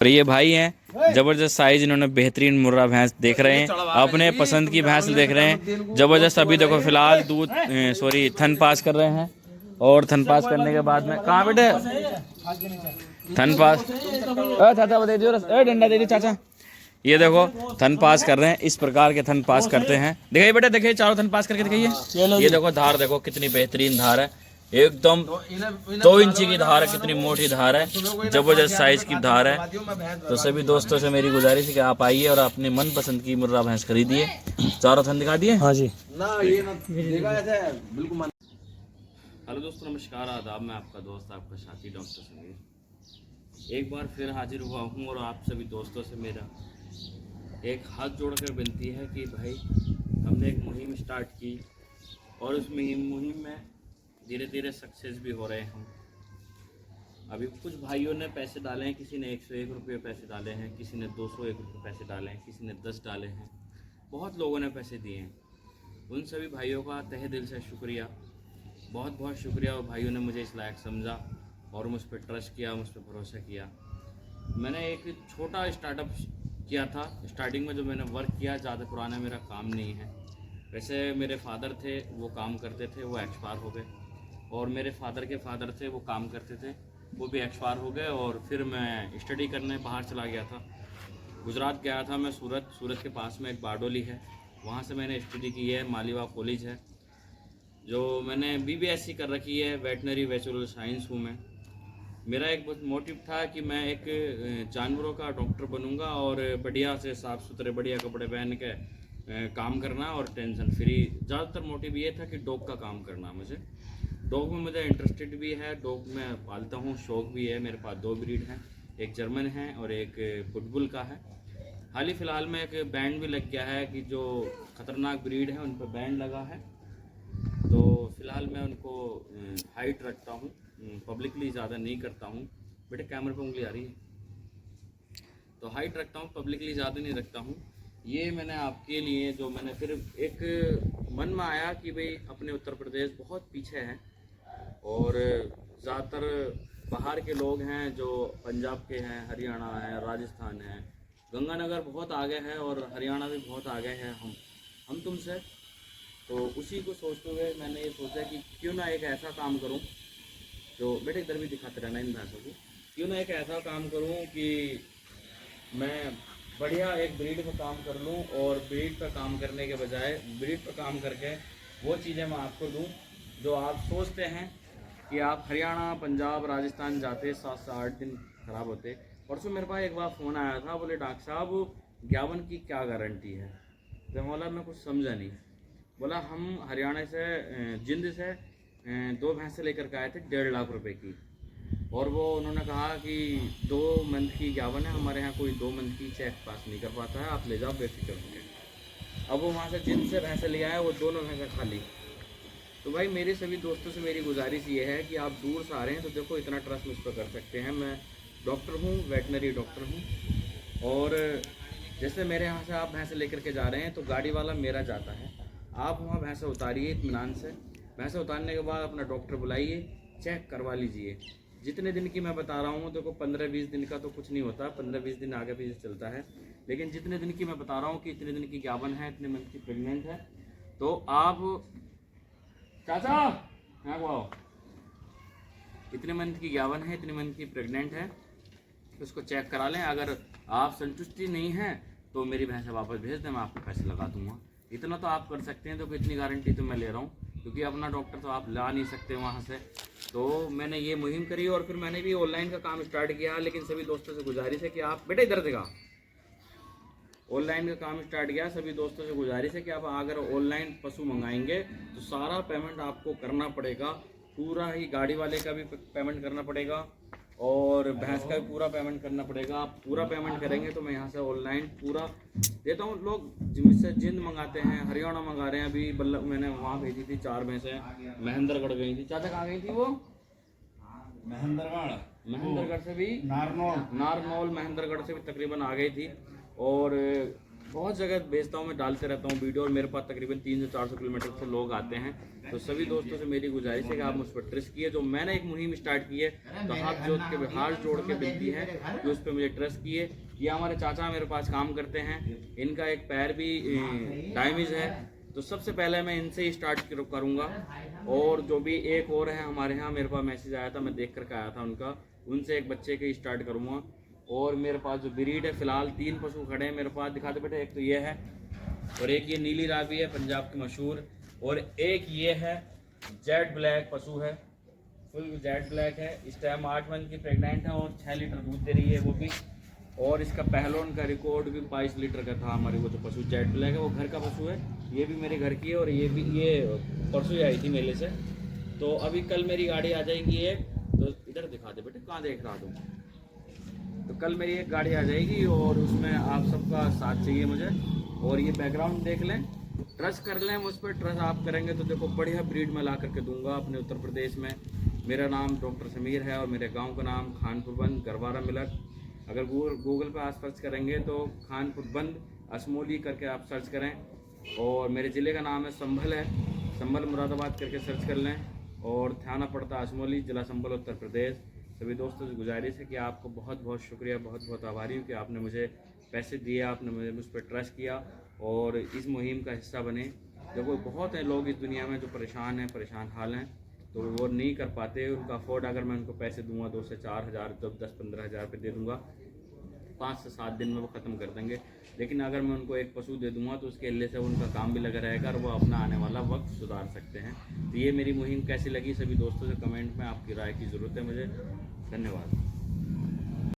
और ये भाई हैं, जबरदस्त साइज, इन्होंने बेहतरीन मुर्रा भैंस देख रहे हैं, अपने पसंद की भैंस देख रहे हैं जबरदस्त। अभी देखो फिलहाल दूध सॉरी थन पास कर रहे हैं, और थन पास करने के बाद में कहाँ बेटे थन पास चाचा दे दियो, डंडा दे दियो चाचा। ये देखो थन पास कर रहे हैं, इस प्रकार के थन पास करते हैं। दिखाइए बेटा, देखिए चारों थन पास करके दिखाइए। ये देखो धार, देखो कितनी बेहतरीन धार है, एकदम 2 इंची की धार है, कितनी मोटी धार है, जबरदस्त साइज की धार है। तो सभी दोस्तों से मेरी गुजारिश है कि आप आइए और अपने मन पसंद की मुर्रा भैंस खरीदिए। चारों थन दिखा दिए। हाँ जी बिल्कुल। हेलो दोस्तों, नमस्कार, आदाब। मैं आपका दोस्त, आपका साथी डॉक्टर समीर एक बार फिर हाजिर हुआ हूँ, और आप सभी दोस्तों से मेरा एक हाथ जोड़कर विनती है कि भाई हमने एक मुहिम स्टार्ट की, और उस मुहिम में धीरे धीरे सक्सेस भी हो रहे हैं हम। अभी कुछ भाइयों ने पैसे डाले हैं, किसी ने 101 रुपये पैसे डाले हैं, किसी ने 201 रुपये पैसे डाले हैं, किसी ने 10 डाले हैं, बहुत लोगों ने पैसे दिए हैं। उन सभी भाइयों का तहे दिल से शुक्रिया, बहुत बहुत शुक्रिया। और भाइयों ने मुझे इस लायक समझा और मुझ पर ट्रस्ट किया, मुझ पर भरोसा किया। मैंने एक छोटा स्टार्टअप किया था। स्टार्टिंग में जो मैंने वर्क किया, ज़्यादा पुराना मेरा काम नहीं है। वैसे मेरे फादर थे, वो काम करते थे, वो एक्सपायर हो गए, और मेरे फादर के फादर थे, वो काम करते थे, वो भी एक्सपायर हो गए। और फिर मैं स्टडी करने बाहर चला गया था, गुजरात गया था मैं, सूरत के पास में एक बारडोली है, वहाँ से मैंने स्टडी की है। मालीवा कॉलेज है, जो मैंने BBSc कर रखी है, वेटनरी वेचुरल साइंस हूँ मैं। मेरा एक बहुत मोटिव था कि मैं एक जानवरों का डॉक्टर बनूंगा, और बढ़िया से साफ़ सुथरे बढ़िया कपड़े पहन के काम करना, और टेंशन फ्री। ज़्यादातर मोटिव ये था कि डॉग का काम करना। मुझे डॉग में मुझे इंटरेस्टेड भी है, डॉग मैं पालता हूँ, शौक़ भी है। मेरे पास 2 ब्रीड हैं, एक जर्मन है और एक पुटबुल का है। हाल ही फ़िलहाल में एक बैंड भी लग गया है कि जो ख़तरनाक ब्रीड है उन पर बैंड लगा है। तो फ़िलहाल मैं उनको हाइट रखता हूँ, पब्लिकली ज़्यादा नहीं करता हूँ। बेटे कैमरे पे उंगली आ रही है, तो हाइट रखता हूँ, पब्लिकली ज़्यादा नहीं रखता हूँ। ये मैंने आपके लिए, जो मैंने फिर एक मन में आया कि भाई अपने उत्तर प्रदेश बहुत पीछे है, और ज़्यादातर बाहर के लोग हैं, जो पंजाब के हैं, हरियाणा है, राजस्थान है, गंगानगर बहुत आगे है, और हरियाणा भी बहुत आगे है हम तुमसे। तो उसी को सोचते हुए मैंने ये सोचा कि क्यों ना एक ऐसा काम करूं, जो बेटे इधर भी दिखाते रहना इन भैंसों को, क्यों ना एक ऐसा काम करूं कि मैं बढ़िया एक ब्रीड पर काम कर लूं, और ब्रीड पर काम करने के बजाय ब्रीड पर काम करके वो चीज़ें मैं आपको दूं जो आप सोचते हैं कि आप हरियाणा, पंजाब, राजस्थान जाते 7 से 8 दिन ख़राब होते। परसों मेरे पास एक बार फ़ोन आया था, बोले डॉक्टर साहब 51 की क्या गारंटी है। तो बोला मैं कुछ समझा नहीं। बोला हम हरियाणा से जिंद से 2 भैंसें लेकर के आए थे 1.5 लाख रुपए की, और वो उन्होंने कहा कि 2 मंथ की 51 है, हमारे यहाँ कोई 2 मंथ की चेक पास नहीं कर पाता है, आप ले जाओ बेफिक्र होकर। अब वो वहाँ से जिंद से भैंसें ले आए, वो दोनों भैंसें खाली। तो भाई मेरे सभी दोस्तों से मेरी गुजारिश ये है कि आप दूर से आ रहे हैं, तो देखो इतना ट्रस्ट मुझ पर कर सकते हैं। मैं डॉक्टर हूँ, वेटनरी डॉक्टर हूँ, और जैसे मेरे यहाँ से आप भैंसें लेकर के जा रहे हैं, तो गाड़ी वाला मेरा जाता है, आप वहाँ भैंसें उतारिए इत्मीनान से। भैंसें उतारने के बाद अपना डॉक्टर बुलाइए, चेक करवा लीजिए। जितने दिन की मैं बता रहा हूँ, देखो 15-20 दिन का तो कुछ नहीं होता, 15-20 दिन आगे पीछे चलता है, लेकिन जितने दिन की मैं बता रहा हूँ कि इतने दिन की 51 है, इतने मंथ की प्रेगनेंट है, तो आप चाचा यहाँ को आओ, इतने मंथ की 51 है, इतने मंथ की प्रेग्नेंट है, उसको चेक करा लें। अगर आप संतुष्टि नहीं है तो मेरी भैंसें वापस भेज दें, मैं आपको पैसे लगा दूंगा। इतना तो आप कर सकते हैं, तो इतनी गारंटी तो मैं ले रहा हूँ, क्योंकि अपना डॉक्टर तो आप ला नहीं सकते वहाँ से। तो मैंने ये मुहिम करी, और फिर मैंने भी ऑनलाइन का काम स्टार्ट किया। लेकिन सभी दोस्तों से गुजारिश है कि आप बेटे इधर दिखा, ऑनलाइन का काम स्टार्ट किया। सभी दोस्तों से गुजारिश है कि आप अगर ऑनलाइन पशु मंगाएंगे तो सारा पेमेंट आपको करना पड़ेगा, पूरा ही गाड़ी वाले का भी पेमेंट करना पड़ेगा, और भैंस का भी पूरा पेमेंट करना पड़ेगा। आप पूरा पेमेंट करेंगे तो मैं यहाँ से ऑनलाइन पूरा देता हूँ। लोग जिससे जिंद मंगाते हैं, हरियाणा मंगा रहे हैं। अभी बल्लभ मैंने वहाँ भेजी थी 4 भैंसें, महेंद्रगढ़ गई थी। चाचा कहाँ गई थी वो? महेंद्रगढ़ से भी नारनौल महेंद्रगढ़ से भी तकरीबन आ गई थी। और बहुत जगह भेजता हूँ, मैं डालते रहता हूँ वीडियो, और मेरे पास तकरीबन 300 से 400 किलोमीटर से लोग आते हैं। तो सभी दोस्तों से मेरी गुजारिश है कि आप मुझ पर ट्रस्ट किए। जो मैंने एक मुहिम स्टार्ट की है, तो हाथ जोड़ के विनती है कि उस पर मुझे ट्रस्ट किए। ये हमारे चाचा मेरे पास काम करते हैं, इनका एक पैर भी डैमेज है, तो सबसे पहले मैं इनसे ही स्टार्ट करूँगा। और जो भी एक और है हमारे यहाँ, मेरे पास मैसेज आया था, मैं देख करके आया था उनका, उनसे एक बच्चे के स्टार्ट करूँगा। और मेरे पास जो ब्रीड है, फ़िलहाल 3 पशु खड़े हैं मेरे पास, दिखाते बेटे। एक तो ये है, और एक ये नीली रावी है पंजाब की मशहूर, और एक ये है जेड ब्लैक पशु है, फुल जेड ब्लैक है। इस टाइम 8 मंथ की प्रेग्नेंट है और 6 लीटर दूध दे रही है वो भी। और इसका पहलोन का रिकॉर्ड भी 22 लीटर का था। हमारी वो जो पशु जेड ब्लैक है वो घर का पशु है, ये भी मेरे घर की है, और ये भी ये परसों ही आई थी मेले से। तो अभी कल मेरी गाड़ी आ जाएगी एक, तो इधर दिखा दे बेटे, कहाँ देख रहा तुम। तो कल मेरी एक गाड़ी आ जाएगी और उसमें आप सबका साथ चाहिए मुझे। और ये बैकग्राउंड देख लें, ट्रस्ट कर लें मुझ पर। ट्रस्ट आप करेंगे तो देखो बढ़िया ब्रीड में ला करके दूंगा अपने उत्तर प्रदेश में। मेरा नाम डॉक्टर समीर है और मेरे गांव का नाम खानपुर बंद गरवारा मिलक। अगर गूगल पर आप सर्च करेंगे तो खानपुर बंद असमोली करके आप सर्च करें। और मेरे ज़िले का नाम है संभल है, संभल मुरादाबाद करके सर्च कर लें। और थाना पड़ता असमोली, ज़िला संभल, उत्तर प्रदेश। सभी दोस्तों से गुजारिश है कि आपको बहुत बहुत शुक्रिया, बहुत बहुत आभारी हूँ कि आपने मुझे पैसे दिए, आपने मुझ पर ट्रस्ट किया और इस मुहिम का हिस्सा बने। देखो बहुत हैं लोग इस दुनिया में जो परेशान हैं, परेशान हाल हैं, तो वो नहीं कर पाते उनका अफोर्ड। अगर मैं उनको पैसे दूंगा 2 से 4 हज़ार, जब 10-15 हज़ार रुपये दे दूंगा, 5 से 7 दिन में वो ख़त्म कर देंगे। लेकिन अगर मैं उनको एक पशु दे दूंगा तो उसके अल्ले से उनका काम भी लगा रहेगा और वो अपना आने वाला वक्त सुधार सकते हैं। तो ये मेरी मुहिम कैसी लगी, सभी दोस्तों से कमेंट में आपकी राय की ज़रूरत है मुझे। धन्यवाद।